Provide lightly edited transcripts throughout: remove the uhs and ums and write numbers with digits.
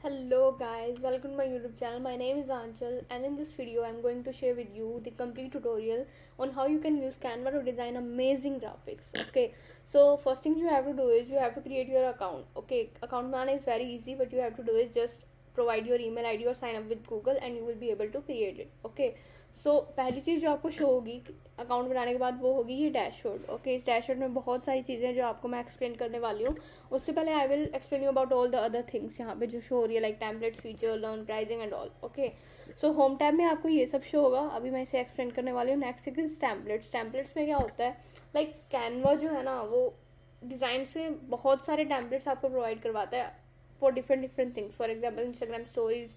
Hello guys, welcome to my YouTube channel. My name is Anchal and in this video I'm going to share with you the complete tutorial on how you can use Canva to design amazing graphics. Okay, so first thing you have to do is you have to create your account. Okay, account banana is very easy, but you have to do is just provide your email ID or sign up with Google and you will be able to create it. Okay, सो पहली चीज़ जो आपको show होगी account बनाने के बाद वो होगी ये डैशबोर्ड. ओके, इस डैशबोर्ड में बहुत सारी चीज़ें हैं जो आपको मैं एक्सप्लेन करने वाली हूँ. उससे पहले आई will explain you about all the other things यहाँ पे जो शो हो रही है, like templates, feature, learn, pricing and all. Okay, so home tab में आपको ये सब शो होगा. अभी मैं इसे एक्सप्लेन करने वाली हूँ. Next is templates. टेम्पलेट्स में क्या होता है, लाइक कैनवा जो है ना वो डिज़ाइन से बहुत सारे टेम्पलेट्स आपको प्रोवाइड करवाता है for different things. For example Instagram stories,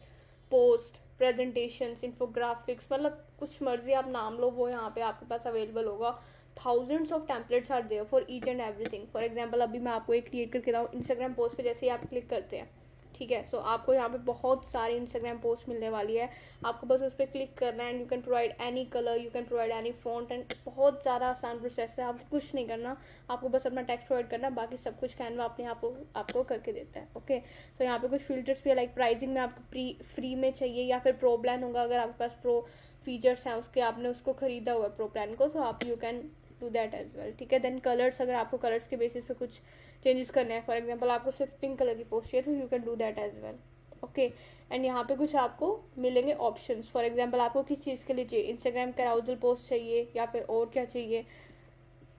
post, presentations, infographics, मतलब कुछ मर्जी आप नाम लो वो यहाँ पे आपके पास अवेलेबल होगा. Thousands of templates are there for each and everything. For example अभी मैं आपको एक क्रिएट करके बताऊँ. इंस्टाग्राम पोस्ट पे जैसे ही आप क्लिक करते हैं, ठीक है, सो आपको यहाँ पे बहुत सारी इंस्टाग्राम पोस्ट मिलने वाली है. आपको बस उस पर क्लिक करना है and you can provide any colour, you can provide any font and बहुत ज़्यादा आसान प्रोसेस है. आपको कुछ नहीं करना, आपको बस अपना टेक्स्ट प्रोवाइड करना, बाकी सब कुछ कैनवा अपने आपको करके देता है. ओके, सो यहाँ पे कुछ फिल्टर्स भी है, लाइक प्राइसिंग में आपको फ्री में चाहिए या फिर प्रो प्लान होगा. अगर आपके पास प्रो फीचर्स हैं उसके, आपने उसको खरीदा हुआ है प्रो प्लान को, तो आप you can do that as well. ठीक है, देन कलर्स, अगर आपको कलर्स के बेसिस पे कुछ चेंजेस करने हैं, फॉर एग्जांपल आपको सिर्फ पिंक कलर की पोस्ट चाहिए तो you can do that as well. Okay, and यहाँ पे कुछ आपको मिलेंगे ऑप्शंस. फॉर एग्जांपल आपको किस चीज़ के लिए चाहिए, इंस्टाग्राम कैराउजल पोस्ट चाहिए या फिर और क्या चाहिए.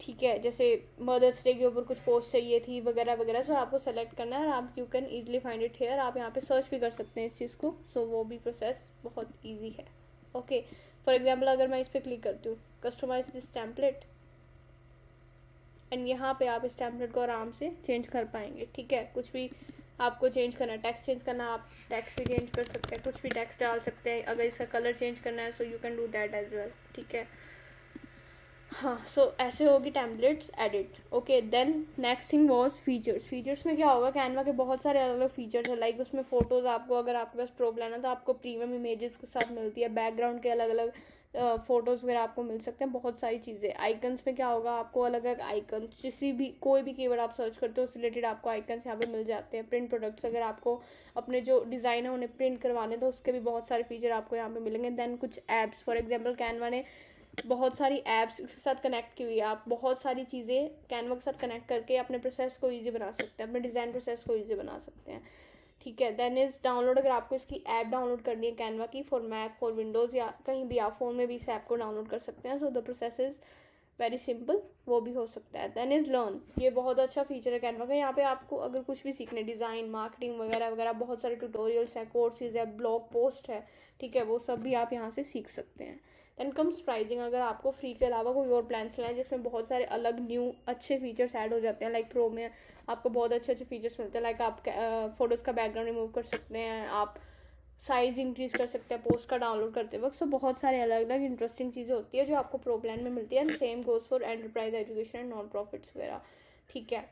ठीक है, जैसे मदर्स डे के ऊपर कुछ पोस्ट चाहिए थी वगैरह वगैरह. सो आपको सेलेक्ट करना है और आप you can easily find it here. आप यहाँ पे सर्च भी कर सकते हैं इस चीज़ को. सो वो भी प्रोसेस बहुत ईजी है. ओके, फॉर एग्जाम्पल अगर मैं इस पर क्लिक करती हूँ, कस्टमाइज दिस टेम्पलेट, एंड यहाँ पे आप इस टेम्पलेट को आराम से चेंज कर पाएंगे. ठीक है, कुछ भी आपको चेंज करना है, टेक्स्ट चेंज करना, आप टेक्स्ट भी चेंज कर सकते हैं, कुछ भी टेक्स्ट डाल सकते हैं. अगर इसका कलर चेंज करना है so you can do that as well. ठीक है, हाँ, सो ऐसे होगी templates edit. Okay, then next thing was features. Features में क्या होगा, कैनवा के बहुत सारे अलग अलग फीचर्स है. लाइक उसमें फोटोज़ आपको, अगर आपके पास प्रो प्लान है तो आपको प्रीमियम इमेजेस के साथ मिलती है. बैकग्राउंड के अलग अलग फोटोज़ वगैरह आपको मिल सकते हैं. बहुत सारी चीज़ें. आइकन्स में क्या होगा, आपको अलग अलग आइकन, किसी भी कोई भी कीवर्ड आप सर्च करते हो उससे रिलेटेड आपको आइकन्स यहाँ पे मिल जाते हैं. प्रिंट प्रोडक्ट्स, अगर आपको अपने जो डिज़ाइन है उन्हें प्रिंट करवाने तो उसके भी बहुत सारे फीचर आपको यहाँ पे मिलेंगे. देन कुछ ऐप्स, फॉर एग्जाम्पल कैनवा ने बहुत सारी ऐप्स के साथ कनेक्ट की हुई है. आप बहुत सारी चीज़ें कैनवा के साथ कनेक्ट करके अपने प्रोसेस को ईजी बना सकते हैं, अपने डिज़ाइन प्रोसेस को ईजी बना सकते हैं. ठीक है, देन इज़ डाउनलोड. अगर आपको इसकी ऐप डाउनलोड करनी है कैनवा की फॉर मैक, फॉर विंडोज़ या कहीं भी, आप फ़ोन में भी इस ऐप को डाउनलोड कर सकते हैं. So the process is very simple, वो भी हो सकता है. Then is learn. ये बहुत अच्छा फीचर है कैनवा का. यहाँ पे आपको अगर कुछ भी सीखने, डिज़ाइन, मार्केटिंग वगैरह वगैरह, बहुत सारे ट्यूटोरियल्स हैं, कोर्सेज है, ब्लॉग पोस्ट है. ठीक है, वो सब भी आप यहाँ से सीख सकते हैं. Then comes pricing. अगर आपको फ्री के अलावा कोई और प्लान चलाएं जिसमें बहुत सारे अलग न्यू अच्छे फीचर्स ऐड हो जाते हैं, लाइक प्रो में आपको बहुत अच्छे अच्छे फीचर्स मिलते हैं. लाइक आप फोटोज़ का बैकग्राउंड रिमूव कर सकते हैं, आप साइज़ इंक्रीज कर सकते हैं पोस्ट का डाउनलोड करते वक्त. सो बहुत सारे अलग अलग इंटरेस्टिंग चीज़ें होती है जो आपको प्रो प्लान में मिलती है. And same goes for enterprise, education and non profits वगैरह. ठीक है,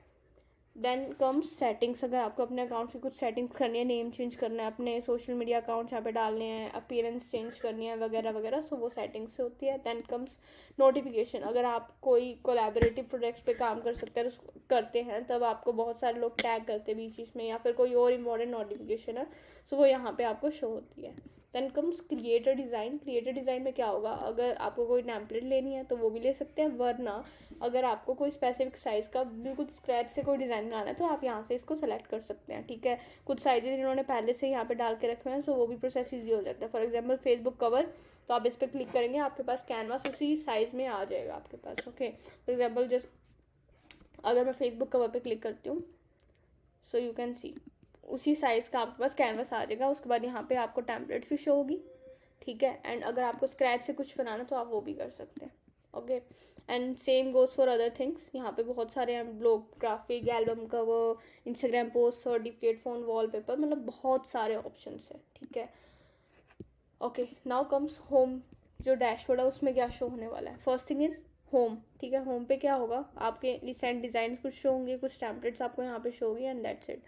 देन कम्स सेटिंग्स. अगर आपको अपने अकाउंट की कुछ सेटिंग्स करनी है, नेम चेंज करना है, अपने सोशल मीडिया अकाउंट यहाँ पे डालने हैं, अपीयरेंस चेंज करनी है वगैरह वगैरह, सो वो सेटिंग्स से होती है. Then comes notification. अगर आप कोई कोलैबोरेटिव प्रोजेक्ट्स पे काम करते हैं तब आपको बहुत सारे लोग टैग करते हैं बीच बीच में, या फिर कोई और इम्पॉर्टेंट नोटिफिकेशन है, सो वो यहाँ पे आपको शो होती है. Then comes creator design. Creator design में क्या होगा, अगर आपको कोई टेम्पलेट लेनी है तो वो भी ले सकते हैं, वरना अगर आपको कोई स्पेसिफिक साइज़ का बिल्कुल स्क्रैच से कोई डिज़ाइन बनाना है तो आप यहाँ से इसको सेलेक्ट कर सकते हैं. ठीक है, कुछ साइजेज इन्होंने पहले से यहाँ पे डाल के रखे हुए हैं, सो वो भी प्रोसेस ईजी हो जाता है. फॉर एग्जाम्पल फेसबुक कवर, तो आप इस पर क्लिक करेंगे, आपके पास कैनवास उसी साइज़ में आ जाएगा आपके पास. ओके, फॉर एग्जाम्पल जस्ट अगर मैं फेसबुक कवर पर क्लिक करती हूँ, सो यू कैन सी उसी साइज़ का आपके पास कैनवास आ जाएगा. उसके बाद यहाँ पे आपको टेम्पलेट्स भी शो होगी. ठीक है, एंड अगर आपको स्क्रैच से कुछ बनाना तो आप वो भी कर सकते हैं. Okay, and same goes for other things. यहाँ पे बहुत सारे हैं, blog, graphic, album cover, Instagram post, certificate, phone, wallpaper, मतलब बहुत सारे ऑप्शंस हैं. ठीक है, ओके, नाउ कम्स होम. जो डैशबोर्ड है उसमें क्या शो होने वाला है, फर्स्ट थिंग इज़ होम. ठीक है, होम पे क्या होगा, आपके रिसेंट डिज़ाइन कुछ शो होंगे, कुछ टेम्पलेट्स आपको यहाँ पे शो होगी, and that's it.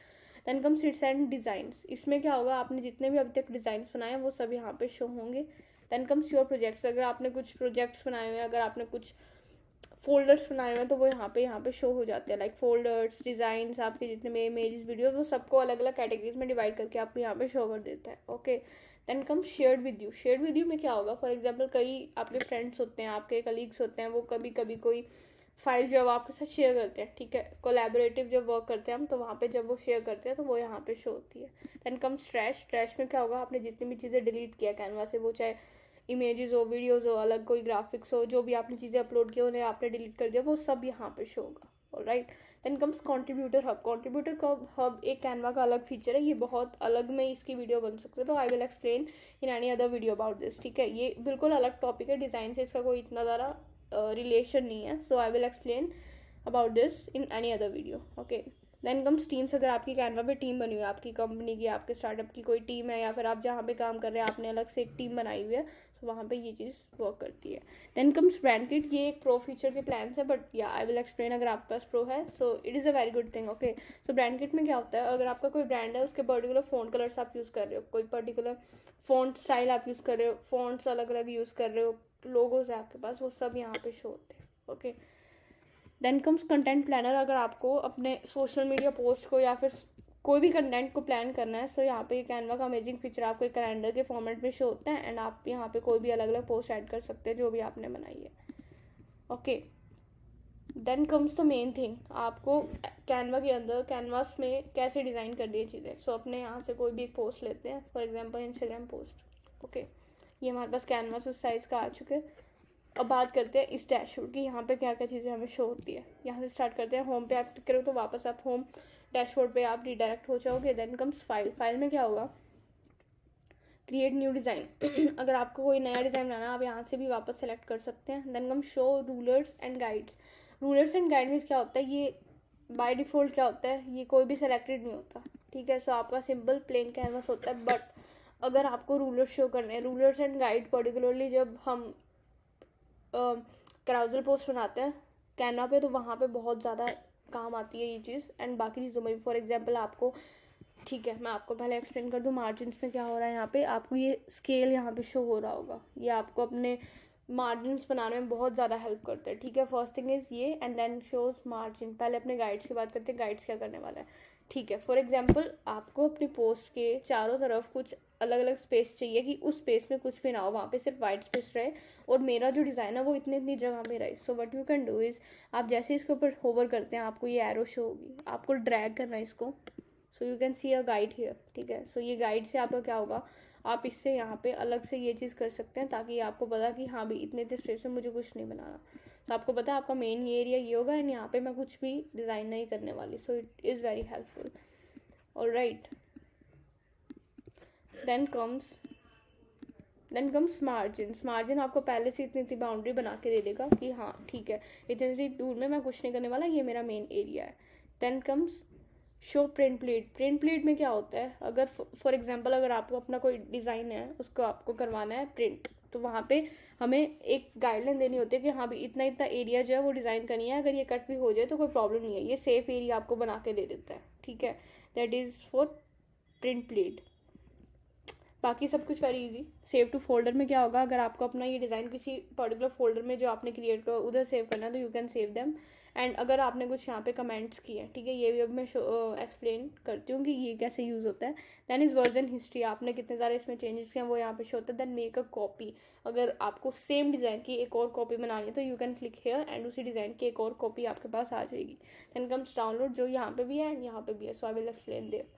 Then comes recent designs. इसमें क्या होगा, आपने जितने भी अभी तक डिज़ाइंस बनाए हैं वो सब यहाँ पे शो होंगे. Then comes your projects. अगर आपने कुछ प्रोजेक्ट्स बनाए हुए हैं, अगर आपने कुछ फोल्डर्स बनाए हुए हैं तो वो यहाँ पे शो हो जाते हैं, लाइक फोल्डर्स, डिज़ाइंस, आपके जितने भी इमेजेस, वीडियोस, वो सबको अलग अलग कैटेगरीज में डिवाइड करके आपको यहाँ पे शो कर देता है। Okay, then come shared with you. Shared with you में क्या होगा, फॉर एग्जाम्पल कई आपके फ्रेंड्स होते हैं, आपके कलीग्स होते हैं, वो कभी कभी कोई फाइल जो आपके साथ शेयर करते हैं, ठीक है, कोलैबोरेटिव जब वर्क करते हैं हम, तो वहाँ पे जब वो शेयर करते हैं तो वो यहाँ पे शो होती है। Then comes trash. ट्रैश में क्या होगा, आपने जितनी भी चीज़ें डिलीट किया कैनवा से, वो चाहे इमेजेस हो, वीडियोस हो, अलग कोई ग्राफिक्स हो, जो भी आपने चीज़ें अपलोड किया उन्हें आपने डिलीट कर दिया, वो सब यहाँ पे शो होगा। Alright, then comes contributor hub. Contributor hub एक कैनवा का अलग फीचर है, ये बहुत अलग में इसकी वीडियो बन सकते हैं, तो आई will explain in any other video about this, ठीक है। ये बिल्कुल अलग टॉपिक है, डिज़ाइन से इसका कोई इतना ज़्यादा रिलेशन नहीं है, so I will explain about this in any other video. Okay, then comes Teams. अगर आपकी कैनवा पे टीम बनी हुई है, आपकी कंपनी की, आपके स्टार्टअप की कोई टीम है, या फिर आप जहाँ पे काम कर रहे हैं आपने अलग से एक टीम बनाई हुई है, तो वहाँ पे ये चीज़ वर्क करती है। Then comes brand kit. ये एक प्रो फीचर के प्लान्स है, बट या आई विल एक्सप्लेन अगर आपके पास प्रो है, so it is a very good thing. Okay, so brand kit में क्या होता है, अगर आपका कोई ब्रांड है, उसके पर्टिकुलर फ़ॉन्ट कलर्स आप यूज़ कर रहे हो, कोई पर्टिकुलर फ़ॉन्ट स्टाइल आप यूज़ कर रहे हो, फ़ॉन्ट्स अलग अलग यूज़ कर रहे हो, लोगोज है आपके पास, वो सब यहाँ पे शो होते हैं। Okay, then comes content planner. अगर आपको अपने सोशल मीडिया पोस्ट को या फिर कोई भी कंटेंट को प्लान करना है, सो यहाँ पे कैनवा का अमेजिंग फीचर आपको एक कैलेंडर के फॉर्मेट में शो होता है, एंड आप यहाँ पे कोई भी अलग अलग पोस्ट ऐड कर सकते हैं जो भी आपने बनाई है। Okay, then comes the main thing, आपको कैनवा के अंदर कैनवास में कैसे डिज़ाइन करनी है चीज़ें। सो अपने यहाँ से कोई भी एक पोस्ट लेते हैं, for example Instagram post. Okay, ये हमारे पास कैनवास उस साइज़ का आ चुके हैं। अब बात करते हैं इस डैशबोर्ड की, यहाँ पे क्या क्या चीज़ें हमें शो होती है। यहाँ से स्टार्ट करते हैं, होम पे आप क्लिक करो तो वापस आप होम डैशबोर्ड पे आप रिडायरेक्ट हो जाओगे। Then comes file. फाइल में क्या होगा, क्रिएट न्यू डिज़ाइन। अगर आपको कोई नया डिज़ाइन बनाना है, आप यहाँ से भी वापस सेलेक्ट कर सकते हैं। Then come show rulers and guides. Rulers and guide में क्या होता है, ये बाय डिफ़ॉल्ट क्या होता है, ये कोई भी सेलेक्टेड नहीं होता, ठीक है। सो आपका सिंपल प्लेन कैनवस होता है, बट अगर आपको रूलर्स शो करने हैं, रूलर्स एंड गाइड पर्टिकुलरली जब हम कैरोसेल पोस्ट बनाते हैं कैनवा पे, तो वहाँ पे बहुत ज़्यादा काम आती है ये चीज़, एंड बाकी चीज़ों में भी। फॉर एग्जांपल आपको, ठीक है, मैं आपको पहले एक्सप्लेन कर दूँ मार्जिन्स में क्या हो रहा है। यहाँ पे आपको ये स्केल यहाँ पे शो हो रहा होगा, ये आपको अपने मार्जिन्स बनाने में बहुत ज़्यादा हेल्प करता है, ठीक है। फर्स्ट थिंग इज़ ये, एंड देन शोज मार्जिन। पहले अपने गाइड्स की बात करते हैं, गाइड्स क्या करने वाला है, ठीक है। फॉर एग्जाम्पल आपको अपनी पोस्ट के चारों तरफ कुछ अलग अलग स्पेस चाहिए कि उस स्पेस में कुछ भी ना हो, वहाँ पे सिर्फ वाइट स्पेस रहे, और मेरा जो डिज़ाइन है वो इतनी इतनी जगह में रहे। So what you can do is, आप जैसे इसके ऊपर होवर करते हैं आपको ये एरो शो होगी, आपको ड्रैग करना है इसको, सो you can C a guide here, ठीक है। सो ये गाइड से आपका क्या होगा, आप इससे यहाँ पे अलग से ये चीज़ कर सकते हैं, ताकि आपको पता कि हाँ भी इतने इतने स्पेस में मुझे कुछ नहीं बनाना। तो आपको पता है आपका मेन ये एरिया ये होगा, एंड यहाँ पे मैं कुछ भी डिज़ाइन नहीं करने वाली। So it is very helpful. Alright, then comes margins. Margin आपको पहले से इतनी इतनी बाउंड्री बना के दे देगा कि हाँ ठीक है, इतनी इतनी दूर में मैं कुछ नहीं करने वाला, ये मेरा मेन एरिया है। Then comes show print plate. Print plate में क्या होता है, अगर फॉर एग्जांपल अगर आपको अपना कोई डिज़ाइन है उसको आपको करवाना है प्रिंट, तो वहाँ पे हमें एक गाइडलाइन देनी होती है कि हाँ भी इतना इतना एरिया जो है वो डिज़ाइन करनी है, अगर ये कट भी हो जाए तो कोई प्रॉब्लम नहीं है, ये सेफ एरिया आपको बना के दे देता है, ठीक है। That is for print plate. बाकी सब कुछ very easy. Save to folder में क्या होगा, अगर आपको अपना ये डिज़ाइन किसी पर्टिकुलर फोल्डर में जो आपने क्रिएट कर उधर सेव करना है, तो you can save them. And अगर आपने कुछ यहाँ पे कमेंट्स किए हैं, ठीक है, ये भी अब मैं एक्सप्लेन करती हूँ कि ये कैसे यूज़ होता है। देन इज़ वर्जन हिस्ट्री, आपने कितने सारे इसमें चेंजेस किए हैं वो यहाँ पे शो होता है। देन मेक अ कॉपी, अगर आपको सेम डिज़ाइन की एक और कॉपी बनानी है तो you can click here, and उसी डिज़ाइन की एक और कॉपी आपके पास आ जाएगी। देन कम्स डाउनलोड, जो यहाँ पे भी है एंड यहाँ पे भी है, so I will explain there.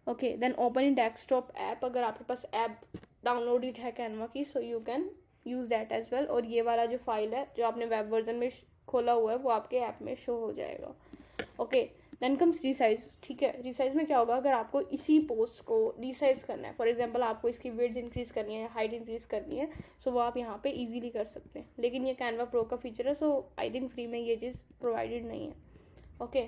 Okay, then open in desktop app, अगर आपके पास ऐप डाउनलोडेड है कैनवा की, so you can use that as well. और ये वाला जो फाइल है जो आपने वेब वर्जन में खोला हुआ है वो आपके ऐप में शो हो जाएगा। ओके, देन कम्स रीसाइज, ठीक है। रीसाइज में क्या होगा, अगर आपको इसी पोस्ट को रीसाइज करना है, फॉर एग्जांपल आपको इसकी विड्थ इंक्रीज करनी है, हाइट इंक्रीज करनी है, सो वो आप यहाँ पे इजीली कर सकते हैं। लेकिन ये कैनवा प्रो का फीचर है, सो आई थिंक फ्री में ये चीज़ प्रोवाइडेड नहीं है। ओके,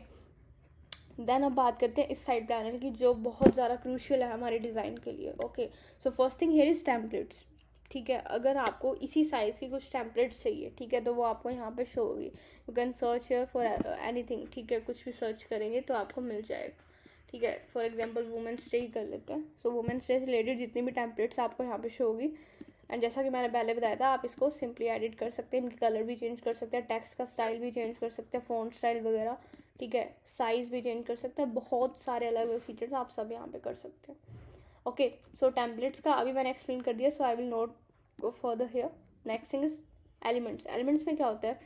देन अब बात करते हैं इस साइड प्लानर की, जो बहुत ज़्यादा क्रूशियल है हमारे डिज़ाइन के लिए। Okay, so first thing here is templates, ठीक है। अगर आपको इसी साइज़ की कुछ टेम्पलेट्स चाहिए, ठीक है, तो वो आपको यहाँ पे शो होगी। You can search here for anything, ठीक है, कुछ भी सर्च करेंगे तो आपको मिल जाएगा, ठीक है। फॉर एग्जांपल वुमेन्स डे ही कर लेते हैं। सो वुमेन्स डे से रिलेटेड जितनी भी टेम्पलेट्स आपको यहाँ पे शो होगी, एंड जैसा कि मैंने पहले बताया था, आप इसको सिंपली एडिट कर सकते हैं, इनके कलर भी चेंज कर सकते हैं, टेक्स्ट का स्टाइल भी चेंज कर सकते हैं, फ़ॉन्ट स्टाइल वगैरह, ठीक है, साइज़ भी चेंज कर सकते हैं, बहुत सारे अलग अलग फीचर्स आप सब यहाँ पे कर सकते हैं। ओके, सो टेम्पलेट्स का अभी मैंने एक्सप्लेन कर दिया, so I will not go further here. Next thing is elements. Elements में क्या होता है,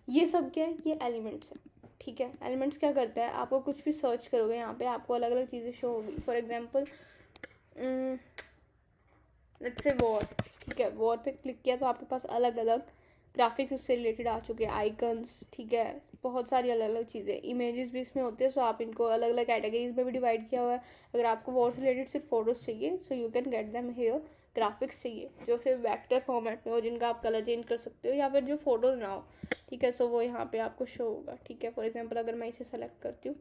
ये सब क्या है, ये एलिमेंट्स है, ठीक है। एलिमेंट्स क्या करता है, आपको कुछ भी सर्च करोगे यहाँ पे आपको अलग अलग चीज़ें शो होगी। For example let's say war, ठीक है, वॉर पे क्लिक किया तो आपके पास अलग अलग ग्राफिक्स उससे रिलेटेड आ चुके हैं, आइकन्स, ठीक है, बहुत सारी अलग अलग चीज़ें, इमेजेस भी इसमें होते हैं। सो आप इनको अलग अलग कैटेगरीज में भी डिवाइड किया हुआ है। अगर आपको वॉर से रिलेटेड सिर्फ फोटोज़ चाहिए, सो you can get them here. Graphics चाहिए जो सिर्फ वेक्टर फॉर्मेट में हो, जिनका आप कलर चेंज कर सकते हो, या फिर जो फोटोज़ ना हो, ठीक है, सो वो यहाँ पे आपको शो होगा, ठीक है। फॉर एग्जाम्पल अगर मैं इसे सेलेक्ट करती हूँ,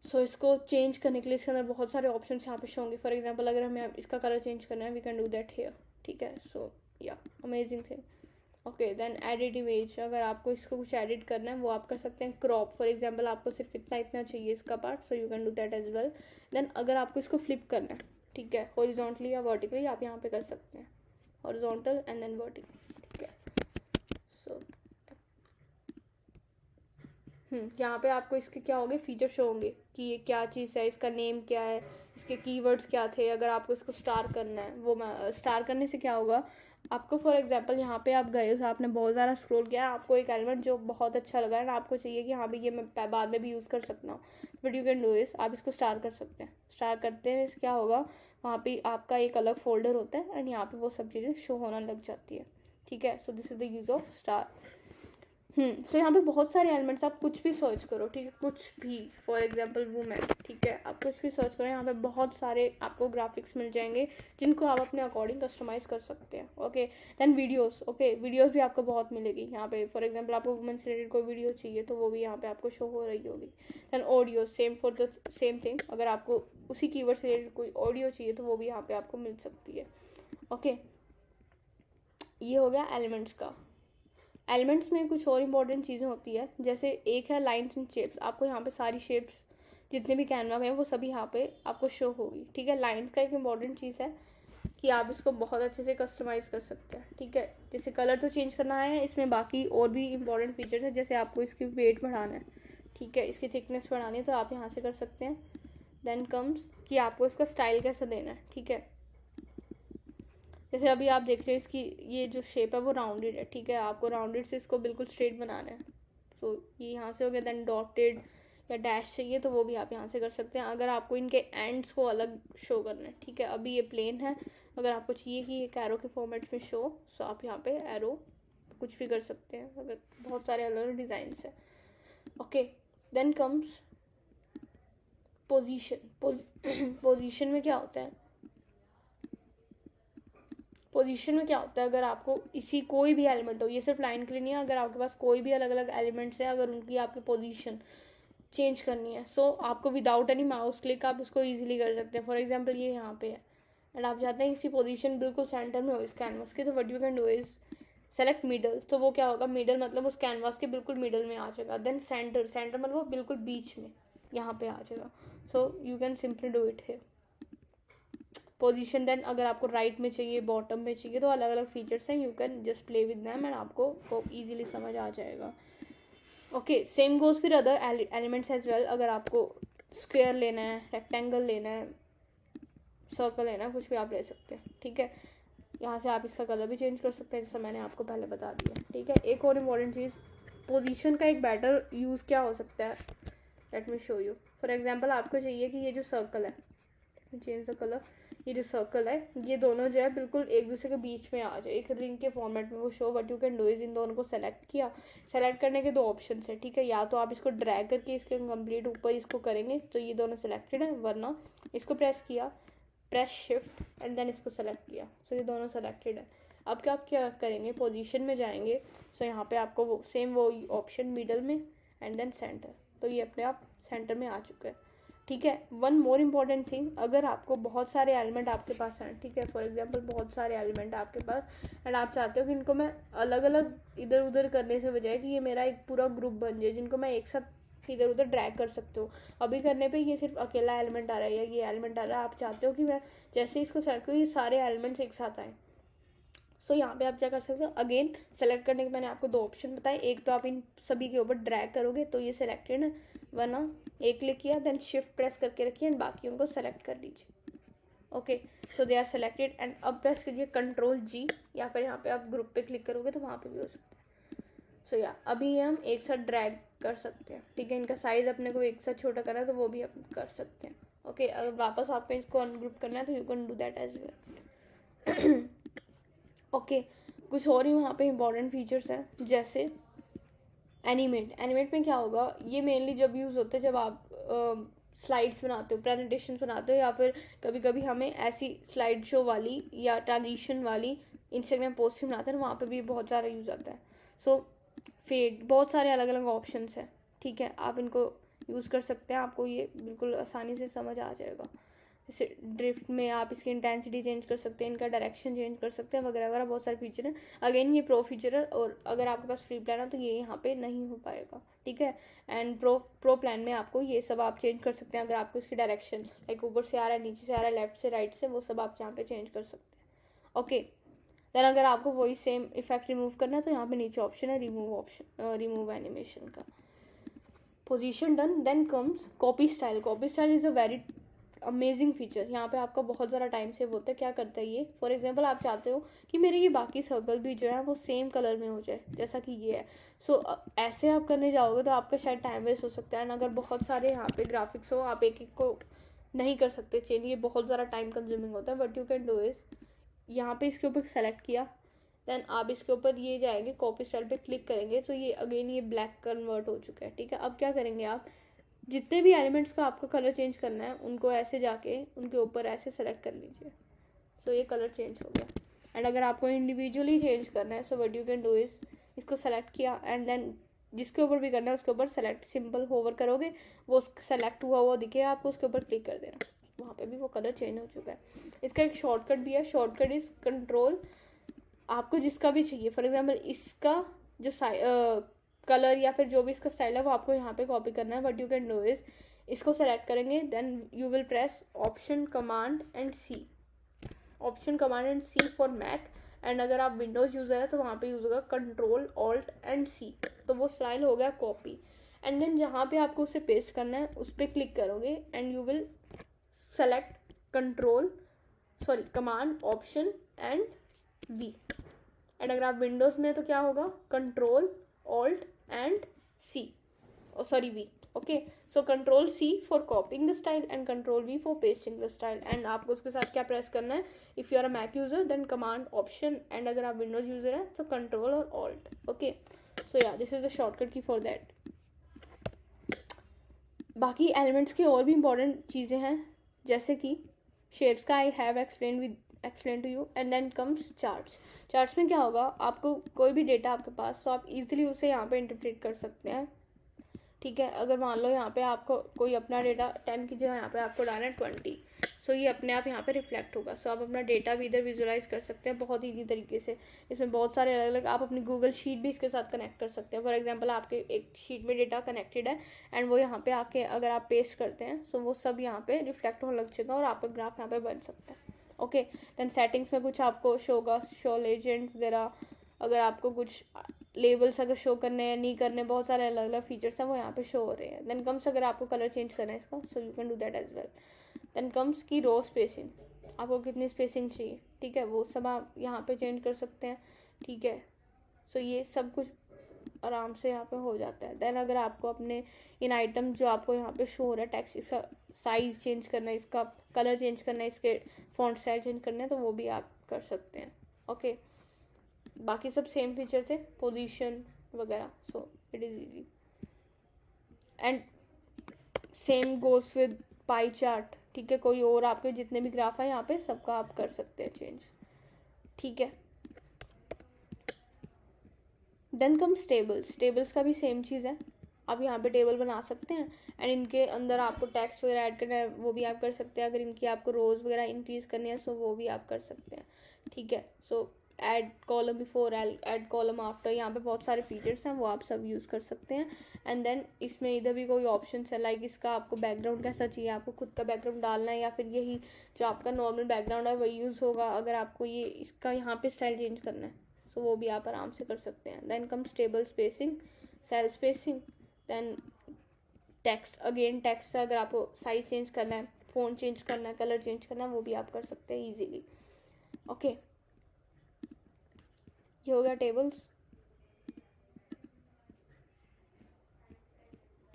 सो इसको चेंज करने के लिए इसके अंदर बहुत सारे ऑप्शन यहाँ पे शो होंगे। फॉर एग्जाम्पल अगर हमें इसका कलर चेंज करना है, we can do that here, ठीक है। So yeah amazing thing. Okay, then edit image, अगर आपको इसको कुछ एडिट करना है वो आप कर सकते हैं। क्रॉप, फॉर एग्जांपल आपको सिर्फ इतना इतना चाहिए इसका part, so you can do that as well. Then अगर आपको इसको फ्लिप करना है, ठीक है, हॉरिजॉन्टली या वर्टिकली, आप यहाँ पे कर सकते हैं, हॉरिजॉन्टल एंड देन वर्टिकल, ठीक है। सो यहाँ पे आपको इसके क्या होंगे, फीचर शो होंगे कि ये क्या चीज़ है, इसका नेम क्या है, इसके कीवर्ड्स क्या थे। अगर आपको इसको स्टार करना है, वो स्टार करने से क्या होगा, आपको फॉर एग्जांपल यहाँ पे आप गए हो, आपने बहुत ज़्यादा स्क्रॉल किया, आपको एक एलिमेंट जो बहुत अच्छा लगा है ना, आपको चाहिए कि हाँ भाई ये मैं बाद में भी यूज़ कर सकता हूँ, बट यू कैन डू इस, आप इसको स्टार कर सकते हैं। स्टार करते हैं इससे क्या होगा, वहाँ पे आपका एक अलग फोल्डर होता है एंड यहाँ पे वो सब चीज़ें शो होना लग जाती है, ठीक है। So this is the use of star. So यहाँ पे बहुत सारे एलिमेंट्स, आप कुछ भी सर्च करो, ठीक है, कुछ भी, फॉर एग्जांपल वूमेन, ठीक है, आप कुछ भी सर्च करो, यहाँ पे बहुत सारे आपको ग्राफिक्स मिल जाएंगे जिनको आप अपने अकॉर्डिंग कस्टमाइज़ कर सकते हैं। Okay, then videos, okay, videos भी आपको बहुत मिलेगी यहाँ पे। फॉर एग्जांपल आपको वुमेन से रिलेटेड कोई वीडियो चाहिए तो वो भी यहाँ पे आपको शो हो रही होगी। Then audio, same for the same thing, अगर आपको उसी कीवर्ड से रिलेटेड कोई ऑडियो चाहिए तो वो भी यहाँ पे आपको मिल सकती है। ओके, ये हो गया एलिमेंट्स का। एलिमेंट्स में कुछ और इंपॉर्टेंट चीज़ें होती है, जैसे एक है लाइन्स एंड शेप्स। आपको यहाँ पे सारी शेप्स जितने भी कैनवा में है वो सभी यहाँ पे आपको शो होगी, ठीक है। लाइन्स का एक इंपॉर्टेंट चीज़ है कि आप इसको बहुत अच्छे से कस्टमाइज़ कर सकते हैं, ठीक है। जैसे कलर तो चेंज करना है, इसमें बाकी और भी इंपॉर्टेंट फीचर्स है, जैसे आपको इसकी वेट बढ़ाना है, ठीक है, इसकी थिकनेस बढ़ानी है तो आप यहाँ से कर सकते हैं। देन कम्स कि आपको इसका स्टाइल कैसे देना है, ठीक है। जैसे अभी आप देख रहे हैं इसकी ये जो शेप है वो राउंडेड है, ठीक है, आपको राउंडेड से इसको बिल्कुल स्ट्रेट बनाना है, सो ये यहाँ से हो गया। देन डॉटेड या डैश चाहिए तो वो भी आप यहाँ से कर सकते हैं, अगर आपको इनके एंड्स को अलग शो करना है, ठीक है। अभी ये प्लेन है, अगर आपको चाहिए कि एक एरो के फॉर्मेट में शो, सो आप यहाँ पे एरो कुछ भी कर सकते हैं, अगर बहुत सारे अलग अलग डिज़ाइंस है। Okay, then comes position. Position में क्या होता है, पोजीशन में क्या होता है, अगर आपको इसी कोई भी एलिमेंट हो, ये सिर्फ लाइन के लिए नहीं है, अगर आपके पास कोई भी अलग अलग एलिमेंट्स है, अगर उनकी आपकी पोजीशन चेंज करनी है, सो आपको विदाउट एनी माउस क्लिक आप इसको इजीली कर सकते हैं। फॉर एग्जांपल ये यहाँ पे है एंड आप चाहते हैं इसी पोजीशन बिल्कुल सेंटर में हो इस कैनवास के, तो what you can do is select middle, तो वो क्या होगा, मिडल मतलब उस कैनवास के बिल्कुल मिडल में आ जाएगा। देन सेंटर, सेंटर मतलब वो बिल्कुल बीच में यहाँ पे आ जाएगा, सो you can simply do it है। पोजीशन, देन अगर आपको राइट में चाहिए, बॉटम में चाहिए, तो अलग अलग फीचर्स हैं, you can just play with them and आपको वो ईजिली समझ आ जाएगा। ओके, सेम गोज फिर अदर एलिमेंट्स एज वेल। अगर आपको स्क्वायर लेना है, रेक्टेंगल लेना है, सर्कल लेना है, कुछ भी आप ले सकते हैं, ठीक है। यहाँ से आप इसका कलर भी चेंज कर सकते हैं, जैसा मैंने आपको पहले बता दिया, ठीक है। एक और इम्पॉर्टेंट चीज़, पोजीशन का एक बेटर यूज़ क्या हो सकता है, let me show you. For example आपको चाहिए कि ये जो सर्कल है, चेंज द कलर, ये जो सर्कल है ये दोनों जो है बिल्कुल एक दूसरे के बीच में आ जाए, एक रिंग के फॉर्मेट में वो show. What you can do is in दोनों को सेलेक्ट किया, सेलेक्ट करने के दो ऑप्शन है, ठीक है। या तो आप इसको ड्रैग करके इसके कंप्लीट ऊपर इसको करेंगे तो ये दोनों सेलेक्टेड है, वरना इसको प्रेस किया, प्रेस शिफ्ट एंड देन इसको सेलेक्ट किया, सो ये दोनों सेलेक्टेड है। अब क्या करेंगे, पोजीशन में जाएंगे, सो यहाँ पे आपको वो सेम वो ऑप्शन मिडल में एंड देन सेंटर, तो ये अपने आप सेंटर में आ चुका है, ठीक है। वन मोर इम्पॉर्टेंट थिंग, अगर आपको बहुत सारे एलिमेंट आपके पास हैं, ठीक है, फॉर एग्जांपल बहुत सारे एलिमेंट आपके पास एंड आप चाहते हो कि इनको मैं अलग अलग इधर उधर करने से बजाय कि ये मेरा एक पूरा ग्रुप बन जाए जिनको मैं एक साथ इधर उधर ड्रैग कर सकते हो। अभी करने पे ये सिर्फ अकेला एलिमेंट आ रहा है या ये एलिमेंट आ रहा है, आप चाहते हो कि मैं जैसे इसको सेलेक्ट करूँ ये सारे एलिमेंट्स एक साथ आएँ, सो यहाँ पे आप क्या कर सकते हो, अगेन सेलेक्ट करने के मैंने आपको 2 ऑप्शन बताए, एक तो आप इन सभी के ऊपर ड्रैग करोगे तो ये सेलेक्टेड है, वरना एक क्लिक किया देन शिफ्ट प्रेस करके रखिए एंड बाकियों को सेलेक्ट कर लीजिए। Okay, so they are selected and अब प्रेस कीजिए Ctrl+G, या फिर यहाँ पे आप ग्रुप पे क्लिक करोगे तो वहाँ पे भी हो सकता है। सो या अभी ये हम एक साथ ड्रैग कर सकते हैं, ठीक है। इनका साइज अपने को एक साथ छोटा करना है तो वो भी आप कर सकते हैं। ओके, अगर वापस आपको इसको अनग्रुप करना है तो you can do that as well. Okay, कुछ और ही वहाँ पे इंपॉर्टेंट फीचर्स हैं, जैसे एनिमेट में क्या होगा, ये मेनली जब यूज़ होते हैं जब आप स्लाइड्स बनाते हो, प्रेजेंटेशन बनाते हो, या फिर कभी कभी हमें ऐसी स्लाइड शो वाली या ट्रांजिशन वाली इंस्टाग्राम पोस्ट भी बनाते हैं, वहाँ पे भी बहुत सारा यूज़ आता है। सो फेड, बहुत सारे अलग अलग ऑप्शंस हैं, ठीक है, आप इनको यूज़ कर सकते हैं, आपको ये बिल्कुल आसानी से समझ आ जाएगा। जैसे ड्रिफ्ट में आप इसकी इंटेंसिटी चेंज कर सकते हैं, इनका डायरेक्शन चेंज कर सकते हैं, वगैरह वगैरह बहुत सारे फीचर हैं। अगेन ये प्रो फीचर है, और अगर आपके पास फ्री प्लान है तो ये यहाँ पे नहीं हो पाएगा, ठीक है। एंड प्रो प्लान में आपको ये सब आप चेंज कर सकते हैं, अगर आपको इसकी डायरेक्शन लाइक ऊपर से आ रहा है, नीचे से आ रहा है, लेफ्ट से राइट से, वो सब आप यहाँ पे चेंज कर सकते हैं। ओके, देन अगर आपको वही सेम इफेक्ट रिमूव करना है तो यहाँ पे नीचे ऑप्शन है रिमूव एनिमेशन का। Position done, then comes copy style. Copy style is a very amazing feature. यहाँ पे आपका बहुत ज़्यादा टाइम सेव होता है। क्या करता है ये, फॉर एग्जांपल आप चाहते हो कि मेरे ये बाकी सर्कल भी जो है वो सेम कलर में हो जाए जैसा कि ये है। सो ऐसे आप करने जाओगे तो आपका शायद टाइम वेस्ट हो सकता है, अगर बहुत सारे यहाँ पे ग्राफिक्स हो आप एक एक को नहीं कर सकते चेंज, ये बहुत ज़्यादा टाइम कंज्यूमिंग होता है। But you can do is, यहाँ पे इसके ऊपर सेलेक्ट किया, देन आप इसके ऊपर ये जाएंगे कॉपी स्टाइल पे क्लिक करेंगे तो ये अगेन ये ब्लैक कन्वर्ट हो चुका है, ठीक है। अब क्या करेंगे, आप जितने भी एलिमेंट्स का आपको कलर चेंज करना है उनको ऐसे जाके उनके ऊपर ऐसे सेलेक्ट कर लीजिए, सो ये कलर चेंज हो गया। एंड अगर आपको इंडिविजुअली चेंज करना है, so what you can do is, इसको सेलेक्ट किया एंड देन जिसके ऊपर भी करना है उसके ऊपर सेलेक्ट, सिंपल होवर करोगे, वो सेलेक्ट हुआ दिखेगा आपको, उसके ऊपर क्लिक कर देना, वहाँ पे भी वो कलर चेंज हो चुका है। इसका एक शॉर्टकट भी है, शॉर्टकट इज कंट्रोल, आपको जिसका भी चाहिए, फॉर एग्जाम्पल इसका जो कलर या फिर जो भी इसका स्टाइल है वो आपको यहाँ पे कॉपी करना है। But you can do is, इसको सेलेक्ट करेंगे, then you will press option command and C, option command and C for Mac. And अगर आप विंडोज़ यूज़र है तो वहाँ पे यूज़ होगा कंट्रोल ऑल्ट एंड सी, तो वो स्टाइल हो गया कॉपी। एंड देन जहाँ पे आपको उसे पेस्ट करना है उस पर क्लिक करोगे and you will select command option and V. And अगर आप विंडोज़ में तो क्या होगा, control alt and C, V. Okay, so control C for copying the style and control V for pasting the style. And आपको उसके साथ क्या प्रेस करना है, if you are a Mac user then command option, and अगर आप Windows user है तो कंट्रोल और alt. Okay, so yeah this is the shortcut की फॉर दैट। बाकी एलिमेंट्स की और भी इंपॉर्टेंट चीज़ें हैं, जैसे कि शेप्स का I have explain to you. And then comes charts में क्या होगा, आपको कोई भी डेटा आपके पास, तो आप इजीली उसे यहाँ पे इंटरप्रेट कर सकते हैं, ठीक है। अगर मान लो यहाँ पे आपको कोई अपना डेटा 10 की जगह यहाँ पे आपको डालना है 20, सो ये अपने आप यहाँ पे रिफ्लेक्ट होगा। सो आप अपना डेटा भी इधर विजुअलाइज कर सकते हैं बहुत ईजी तरीके से। इसमें बहुत सारे अलग अलग, आप अपनी गूगल शीट भी इसके साथ कनेक्ट कर सकते हैं। फॉर एग्जाम्पल आपके एक शीट में डेटा कनेक्टेड है एंड वो यहाँ पे आके अगर आप पेस्ट करते हैं सो वो सब यहाँ पे रिफ्लेक्ट होने लग जाएगा और आपका ग्राफ यहाँ पे बन सकता है। ओके, देन सेटिंग्स में कुछ आपको शो होगा, शो लेजेंड वगैरह, अगर आपको कुछ लेबल्स अगर शो करने हैं नहीं करने, बहुत सारे अलग अलग फीचर्स हैं वो यहाँ पे शो हो रहे हैं। देन कम्स अगर आपको कलर चेंज करना है इसका, so you can do that as well. Then comes की रो स्पेसिंग, आपको कितनी स्पेसिंग चाहिए, ठीक है, वो सब आप यहाँ पे चेंज कर सकते हैं, ठीक है। सो ये सब कुछ आराम से यहाँ पे हो जाता है। देन अगर आपको अपने इन आइटम जो आपको यहाँ पे शो हो रहा है टेक्स्ट, इसका साइज चेंज करना है, इसका कलर चेंज करना है, इसके फॉन्ट स्टाइल चेंज करना है, तो वो भी आप कर सकते हैं। ओके, बाकी सब सेम फीचर थे, पोजीशन वगैरह, सो it is easy. And same goes with pie chart, ठीक है, कोई और आपके जितने भी ग्राफ है यहाँ पे सबका आप कर सकते हैं चेंज, ठीक है। देन कम्स टेबल्स का भी सेम चीज़ है, आप यहाँ पे टेबल बना सकते हैं एंड इनके अंदर आपको टेक्स्ट वगैरह ऐड करना है वो भी आप कर सकते हैं। अगर इनकी आपको रोज़ वगैरह इंक्रीज़ करनी है सो वो भी आप कर सकते हैं, ठीक है। सो add column before, add column after, यहाँ पे बहुत सारे फीचर्स हैं, वो आप सब यूज़ कर सकते हैं. एंड देन इसमें इधर भी कोई ऑप्शन है, लाइक इसका आपको बैकग्राउंड कैसा चाहिए, आपको खुद का बैकग्राउंड डालना है या फिर यही जो आपका नॉर्मल बैकग्राउंड है वही यूज़ होगा. अगर आपको ये इसका यहाँ पे स्टाइल चेंज करना है सो वो भी आप आराम से कर सकते हैं. Then comes table spacing, cell spacing, then text. Again text अगर आपको साइज चेंज करना है, फ़ॉन्ट चेंज करना है, कलर चेंज करना है, वो भी आप कर सकते हैं ईजीली. ओके, ये हो गया टेबल्स.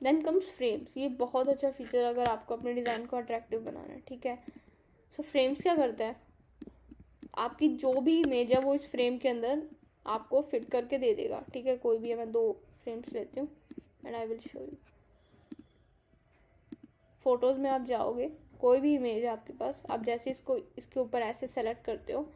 Then comes frames. ये बहुत अच्छा फीचर अगर आपको अपने डिज़ाइन को अट्रैक्टिव बनाना है. ठीक है, सो फ्रेम्स क्या करता है, आपकी जो भी इमेज है वो इस फ्रेम के अंदर आपको फिट करके दे देगा. ठीक है, कोई भी है, मैं 2 फ्रेम्स लेती हूँ and I will show you. Photos में आप जाओगे, कोई भी इमेज है आपके पास, आप जैसे इसको इसके ऊपर ऐसे सेलेक्ट करते हो,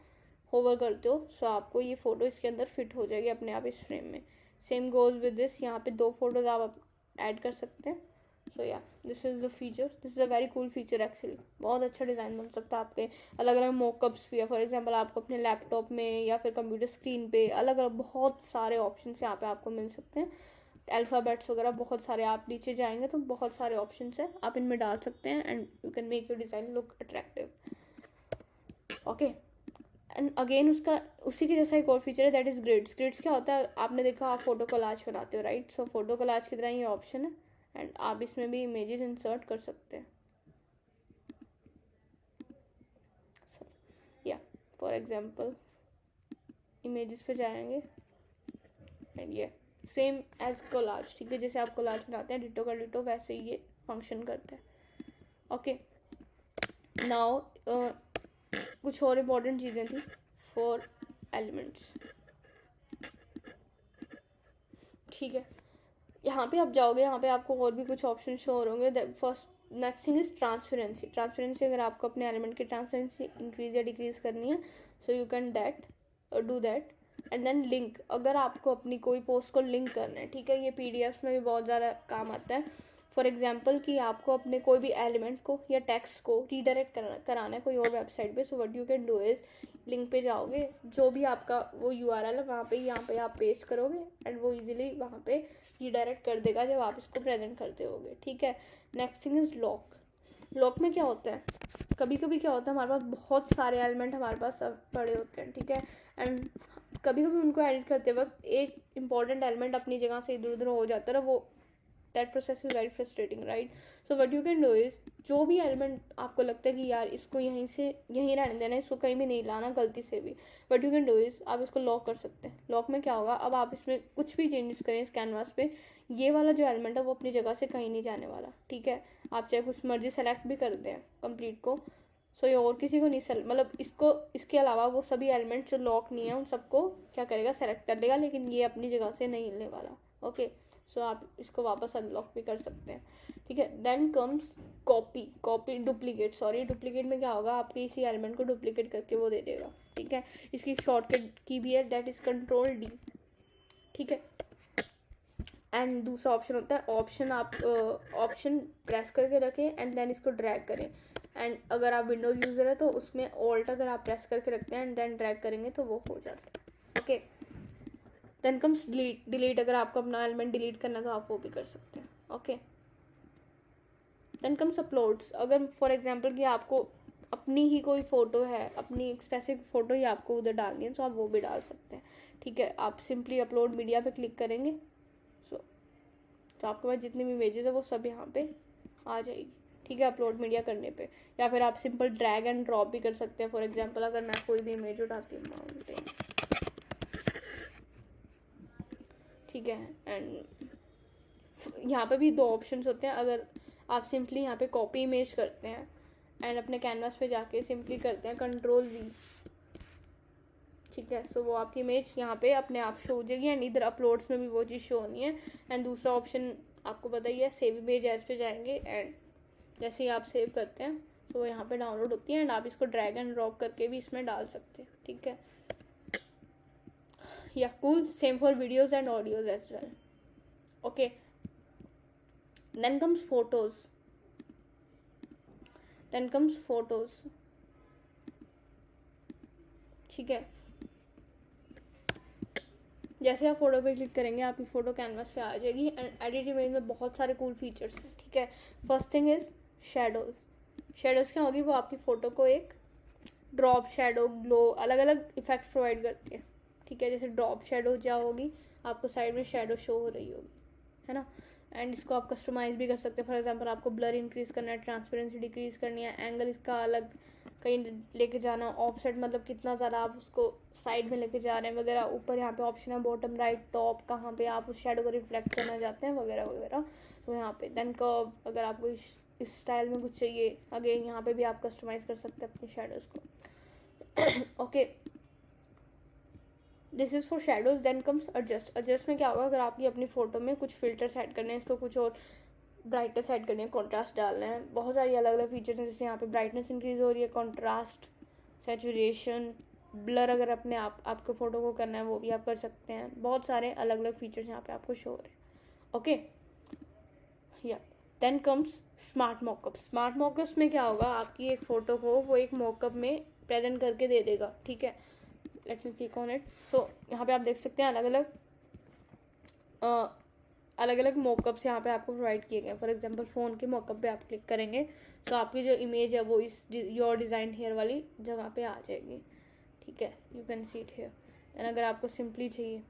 होवर करते हो, सो आपको ये फ़ोटो इसके अंदर फिट हो जाएगी अपने आप इस फ्रेम में. सेम गोज़ विद दिस, यहाँ पे 2 फोटोज़ आप ऐड कर सकते हैं. सो yeah this is the feature, this is a very cool feature actually. बहुत अच्छा डिज़ाइन बन सकता है आपके. अलग अलग मॉकअप्स भी है, फॉर एग्जांपल आपको अपने लैपटॉप में या फिर कंप्यूटर स्क्रीन पे अलग अलग बहुत सारे ऑप्शंस यहाँ पे आपको मिल सकते हैं. अल्फ़ाबेट्स वगैरह बहुत सारे, आप नीचे जाएंगे तो बहुत सारे ऑप्शंस हैं, आप इनमें डाल सकते हैं and you can make your design look attractive. Okay, and again उसका उसी के जैसा एक और फीचर है, दैट इज़ ग्रिड्स. ग्रिड्स क्या होता है, आपने देखा आप फोटो कोलाज बनाते हो, राइट. सो फोटो कोलाज की तरह ये ऑप्शन है एंड आप इसमें भी इमेजेस इंसर्ट कर सकते हैं. या फॉर एग्जांपल इमेजेस पे जाएंगे एंड ये सेम एज कोलाज. ठीक है, जैसे आप कोलाज बनाते हैं डिटो का डिटो, वैसे ही ये फंक्शन करता है. ओके, नाउ कुछ और इम्पोर्टेंट चीज़ें थी फॉर एलिमेंट्स. ठीक है, यहाँ पे आप जाओगे, यहाँ पे आपको और भी कुछ ऑप्शन शो हो होंगे. First next thing is transparency. Transparency अगर आपको अपने एलिमेंट की ट्रांसपेरेंसी इंक्रीज या डिक्रीज करनी है so you can do that. And then link, अगर आपको अपनी कोई पोस्ट को लिंक करना है. ठीक है, ये पीडीएफ में भी बहुत ज़्यादा काम आता है. फॉर एग्जाम्पल कि आपको अपने कोई भी एलिमेंट को या टेक्स्ट को रीडायरेक्ट कराना है कोई और वेबसाइट पे, so what you can do is link पे जाओगे, जो भी आपका वो यूआरएल है वहाँ पे यहाँ पे आप पेस्ट करोगे एंड वो इजीली वहाँ पे रीडायरेक्ट कर देगा जब आप इसको प्रेजेंट करते होगे. ठीक है, next thing is lock. Lock में क्या होता है, कभी कभी क्या होता है हमारे पास बहुत सारे एलिमेंट हमारे पास पड़े होते हैं. ठीक है, एंड कभी कभी उनको एडिट करते वक्त एक इंपॉर्टेंट एलिमेंट अपनी जगह से इधर उधर हो जाता है ना, वो that process is very frustrating, right. So what you can do is, जो भी एलिमेंट आपको लगता है कि यार इसको यहीं से यहीं रहने देना, इसको कहीं भी नहीं लाना गलती से भी, what you can do is आप इसको लॉक कर सकते हैं. लॉक में क्या होगा, अब आप इसमें कुछ भी चेंजेस करें इस कैनवास पे, ये वाला जो एलिमेंट है वो अपनी जगह से कहीं नहीं जाने वाला. ठीक है, आप चाहे कुछ मर्जी सेलेक्ट भी कर दें कंप्लीट को, सो ये और किसी को नहीं मतलब इसको इसके अलावा वो सभी एलिमेंट जो लॉक नहीं है उन सबको क्या करेगा, सेलेक्ट कर देगा, लेकिन ये अपनी जगह से नहीं हिलने वाला. ओके, सो आप इसको वापस अनलॉक भी कर सकते हैं. ठीक है, देन कम्स डुप्लीकेट में क्या होगा, आपके इसी एलिमेंट को डुप्लीकेट करके वो दे देगा. ठीक है, इसकी शॉर्टकट की भी है, दैट इज Ctrl+D. ठीक है, एंड दूसरा ऑप्शन होता है ऑप्शन. आप ऑप्शन प्रेस करके रखें एंड देन इसको ड्रैग करें. एंड अगर आप विंडोज यूज़र है तो उसमें ऑल्ट अगर आप प्रेस करके रखते हैं एंड देन ड्रैग करेंगे तो वो हो जाता है. Okay, then comes delete. अगर आपको अपना एलिमेंट डिलीट करना है तो आप वो भी कर सकते हैं. Okay, then comes uploads. अगर फॉर एग्जांपल कि आपको अपनी ही कोई फ़ोटो है, अपनी एक स्पेसिफिक फ़ोटो ही आपको उधर डालनी है तो आप वो भी डाल सकते हैं. ठीक है, आप सिंपली अपलोड मीडिया पे क्लिक करेंगे तो आपके पास जितनी भी इमेजेस है वो सब यहाँ पे आ जाएगी. ठीक है, अपलोड मीडिया करने पे, या फिर आप सिंपल ड्रैग एंड ड्रॉप भी कर सकते हैं. फॉर एग्जांपल अगर मैं कोई भी इमेज उठाती हूँ माउंटेन, ठीक है, एंड यहाँ पे भी 2 ऑप्शंस होते हैं. अगर आप सिंपली यहाँ पे कॉपी इमेज करते हैं एंड अपने कैनवास पे जाके सिंपली करते हैं Ctrl+V. ठीक है, सो वो आपकी इमेज यहाँ पे अपने आप शो हो जाएगी एंड इधर अपलोड्स में भी वो चीज़ शो होनी है. एंड दूसरा ऑप्शन आपको पता ही है, सेव इमेज एज पे जाएंगे एंड जैसे ही आप सेव करते हैं तो वो यहाँ पे डाउनलोड होती है एंड आप इसको ड्रैग एंड ड्रॉप करके भी इसमें डाल सकते हैं. ठीक है, yeah cool, same for videos and audios as well. Okay, then comes photos. ठीक है, जैसे आप फोटो पे क्लिक करेंगे आपकी फ़ोटो कैनवास पे आ जाएगी। एंड एडिट इमेज में बहुत सारे कूल फीचर्स हैं, ठीक है। First thing is shadows. Shadows क्या होगी, वो आपकी फ़ोटो को एक ड्रॉप, शेडो, ग्लो, अलग अलग इफेक्ट्स प्रोवाइड करती है, ठीक है। जैसे ड्रॉप शेडो क्या होगी, आपको साइड में शेडो शो हो रही होगी, है ना। एंड इसको आप कस्टमाइज भी कर सकते हैं। फॉर एग्जांपल आपको ब्लर इंक्रीज करना है, ट्रांसपेरेंसी डिक्रीज करनी है, एंगल इसका अलग कहीं लेके जाना, ऑफसेट मतलब कितना ज़्यादा आप उसको साइड में लेके जा रहे हैं वगैरह। ऊपर यहाँ पे ऑप्शन है बॉटम राइट, टॉप कहाँ पे आप उस शेडो को रिफ्लेक्ट करना चाहते हैं वगैरह वगैरह, तो यहाँ पे। देन कर्व, अगर आपको इस स्टाइल में कुछ चाहिए, अगेन यहाँ पे भी आप कस्टमाइज कर सकते हैं अपने शेडोज़ को। Okay, this is for shadows. Then comes adjust. Adjust में क्या होगा, अगर आपकी अपनी फ़ोटो में कुछ फिल्टर्स ऐड करने हैं, इसको कुछ और ब्राइटनेस ऐड करनी है, कॉन्ट्रास्ट डालना है, बहुत सारी अलग अलग फीचर्स हैं। जैसे यहाँ पे ब्राइटनेस इंक्रीज हो रही है, कॉन्ट्रास्ट, सैचुरेशन, ब्लर अगर अपने आपके फ़ोटो को करना है वो भी आप कर सकते हैं। बहुत सारे अलग अलग फीचर्स यहाँ पे आपको शो हो रहे हैं। Okay, yeah then comes smart mockup. Smart mockups में क्या होगा, आपकी एक फ़ोटो को वो एक मॉकअप में प्रेजेंट करके दे देगा, ठीक है। Let me click on it. So यहाँ पे आप देख सकते हैं अलग अलग मॉकअप्स यहाँ पे आपको प्रोवाइड किए गए। फॉर एग्जांपल फ़ोन के मॉकअप पे आप क्लिक करेंगे तो आपकी जो इमेज है वो इस योर डिज़ाइन हेयर वाली जगह पे आ जाएगी, ठीक है। You can see it here. And अगर आपको सिंपली चाहिए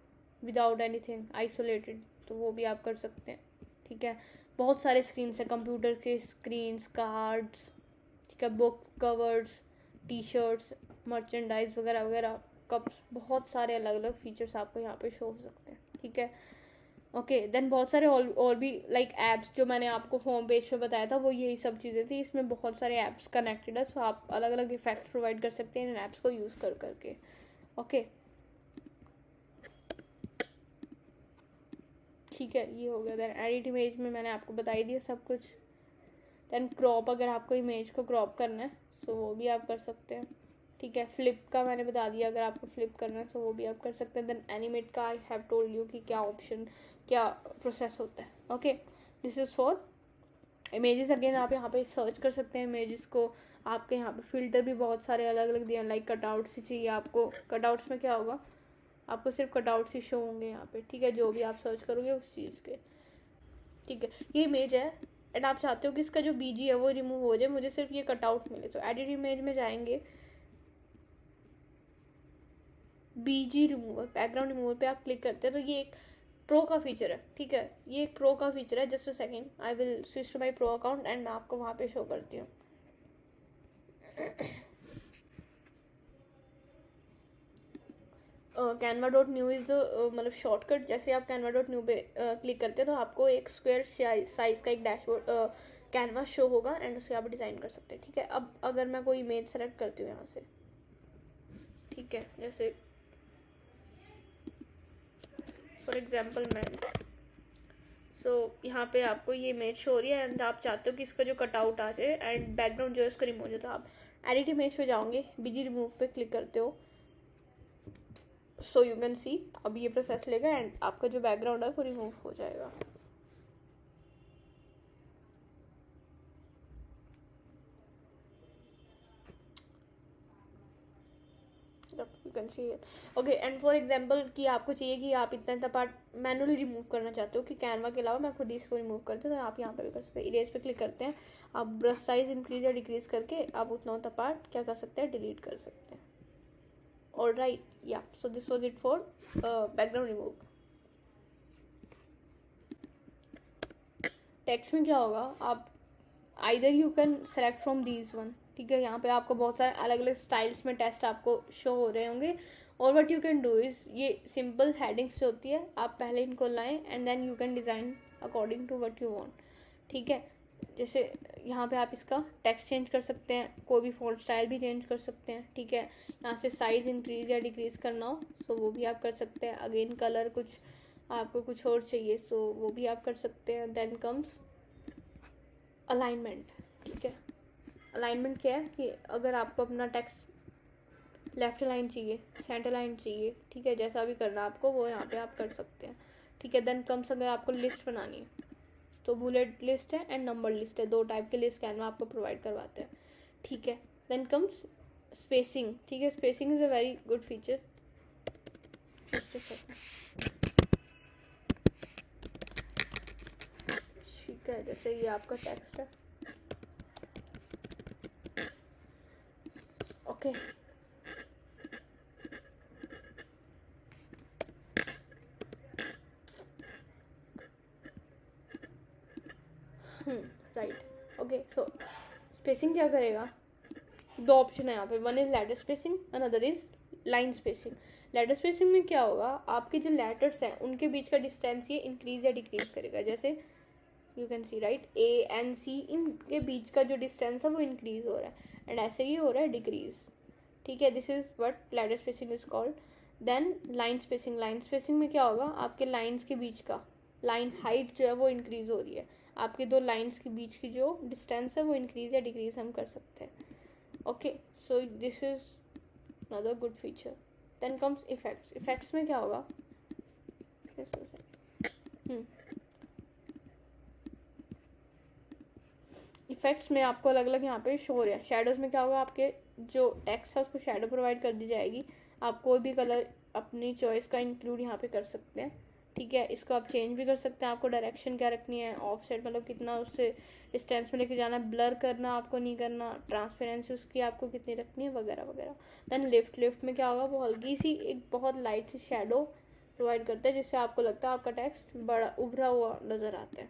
विदाउट एनीथिंग आइसोलेटेड, तो वो भी आप कर सकते हैं, ठीक है। बहुत सारे स्क्रीन्स हैं, कंप्यूटर के स्क्रीन्स, कार्ड्स, ठीक है, book covers, T shirts, merchandise वगैरह वगैरह, कप्स, बहुत सारे अलग अलग फीचर्स आपको यहाँ पे शो हो सकते हैं, ठीक है। ओके, देन बहुत सारे और भी लाइक ऐप्स जो मैंने आपको होम पेज पे बताया था वो यही सब चीज़ें थी। इसमें बहुत सारे ऐप्स कनेक्टेड है, सो आप अलग अलग इफेक्ट्स प्रोवाइड कर सकते हैं इन ऐप्स को यूज़ कर करके। ओके, ठीक है, ये हो गया। देन एडिट इमेज में मैंने आपको बता ही दिया सब कुछ। देन क्रॉप, अगर आपको इमेज को क्रॉप करना है सो वो भी आप कर सकते हैं, ठीक है। फ्लिप का मैंने बता दिया, अगर आपको फ्लिप करना है तो वो भी आप कर सकते हैं। देन एनिमेट का आई हैव टोल्ड यू कि क्या ऑप्शन, क्या प्रोसेस होता है। Okay, this is for images. Again आप यहाँ पे सर्च कर सकते हैं इमेजेस को। आपके यहाँ पे फिल्टर भी बहुत सारे अलग अलग दिए हैं, लाइक कटआउट्स ही चाहिए आपको। कटआउट्स में क्या होगा, आपको सिर्फ कटआउट्स ही शो होंगे यहाँ पे, ठीक है, जो भी आप सर्च करोगे उस चीज़ के, ठीक है। ये इमेज है एंड आप चाहते हो कि इसका जो बीजी है वो रिमूव हो जाए, मुझे सिर्फ ये कटआउट मिले, तो एडिट इमेज में जाएंगे, बीजी रिमूवर, बैकग्राउंड रिमूवर पे आप क्लिक करते हैं तो ये एक प्रो का फीचर है, ठीक है। ये एक प्रो का फीचर है। Just a second, I will switch to my pro account and मैं आपको वहाँ पे शो करती हूँ। canva.new इज मतलब शॉर्टकट। जैसे आप canva.new पे क्लिक करते हैं तो आपको एक स्क्वायर साइज का एक डैशबोर्ड कैनवा शो होगा एंड उससे आप डिज़ाइन कर सकते हैं, ठीक है। अब अगर मैं कोई इमेज सेलेक्ट करती हूँ यहाँ से, ठीक है, जैसे फॉर एग्जाम्पल मैं, सो यहाँ पे आपको ये इमेज शो हो रही है एंड आप चाहते हो कि इसका जो कटआउट आ जाए एंड बैकग्राउंड जो है उसका रिमूव हो, तो आप एडिट इमेज पे जाओगे, बीजी रिमूव पे क्लिक करते हो, सो यू कैन सी अब ये प्रोसेस लेगा एंड आपका जो बैकग्राउंड है वो रिमूव हो जाएगा। You can see it. Okay, and for example कि आपको चाहिए कि आप इतना पार्ट मैनुअली रिमूव करना चाहते हो कि कैनवा के अलावा मैं खुद ही इसको रिमूव करती हूँ, तो आप यहाँ पर भी कर सकते हैं। इरेज पे क्लिक करते हैं, आप ब्रश साइज इंक्रीज या डिक्रीज करके आप उतना पार्ट क्या कर सकते हैं, डिलीट कर सकते हैं। ऑल राइट, या so this was it for background remove. Text में क्या होगा, आप either you can select from these one, ठीक है। यहाँ पे आपको बहुत सारे अलग अलग स्टाइल्स में टेक्स्ट आपको शो हो रहे होंगे, और what you can do is, ये सिंपल हेडिंग्स जो होती है आप पहले इनको लाएं and then you can design according to what you want, ठीक है। जैसे यहाँ पे आप इसका टेक्स्ट चेंज कर सकते हैं, कोई भी फॉन्ट स्टाइल भी चेंज कर सकते हैं, ठीक है। यहाँ से साइज़ इंक्रीज या डिक्रीज करना हो सो वो भी आप कर सकते हैं। अगेन कलर कुछ आपको कुछ और चाहिए सो वो भी आप कर सकते हैं। देन कम्स अलाइनमेंट, ठीक है। अलाइनमेंट क्या है कि अगर आपको अपना टेक्स्ट लेफ्ट लाइन चाहिए, सेंटर लाइन चाहिए, ठीक है, जैसा भी करना आपको वो यहाँ पे आप कर सकते हैं, ठीक है। देन कम्स अगर आपको लिस्ट बनानी है तो बुलेट लिस्ट है एंड नंबर लिस्ट है, दो टाइप के लिस्ट कैनवा आपको प्रोवाइड करवाते हैं, ठीक है। देन कम्स स्पेसिंग, ठीक है। Spacing is a very good feature. Just a second. ठीक है, जैसे ये आपका टेक्स्ट है. Okay. Right. Okay, so spacing क्या करेगा? दो ऑप्शन है यहाँ पे. One is letter spacing, another is line spacing. Letter spacing में क्या होगा, आपके जो लेटर्स हैं उनके बीच का डिस्टेंस ये इंक्रीज या डिक्रीज करेगा. जैसे you can see right, A and C, इनके बीच का जो डिस्टेंस है वो इंक्रीज हो रहा है, एंड ऐसे ही हो रहा है डिक्रीज. ठीक है, this is what letter spacing is called. Then line spacing. Line spacing में क्या होगा, आपके लाइन्स के बीच का लाइन हाइट जो है वो इंक्रीज हो रही है. आपके दो लाइन्स के बीच की जो डिस्टेंस है वो इंक्रीज या डिक्रीज हम कर सकते हैं. Okay, so this is another good feature. Then comes effects. Effects में क्या होगा, इफेक्ट्स में आपको अलग अलग यहाँ पे शो हो रहा है. शेडोज में क्या होगा, आपके जो टेक्स्ट है उसको शेडो प्रोवाइड कर दी जाएगी. आप कोई भी कलर अपनी चॉइस का इंक्लूड यहाँ पे कर सकते हैं. ठीक है, इसको आप चेंज भी कर सकते हैं. आपको डायरेक्शन क्या रखनी है, ऑफ साइड मतलब कितना उससे डिस्टेंस में लेके जाना, ब्लर करना आपको नहीं करना, ट्रांसपेरेंसी उसकी आपको कितनी रखनी है, वगैरह वगैरह. Then lift. लिफ्ट में क्या होगा, वो हल्की सी एक बहुत लाइट सी शेडो प्रोवाइड करता है जिससे आपको लगता है आपका टेक्स्ट बड़ा उभरा हुआ नज़र आता है.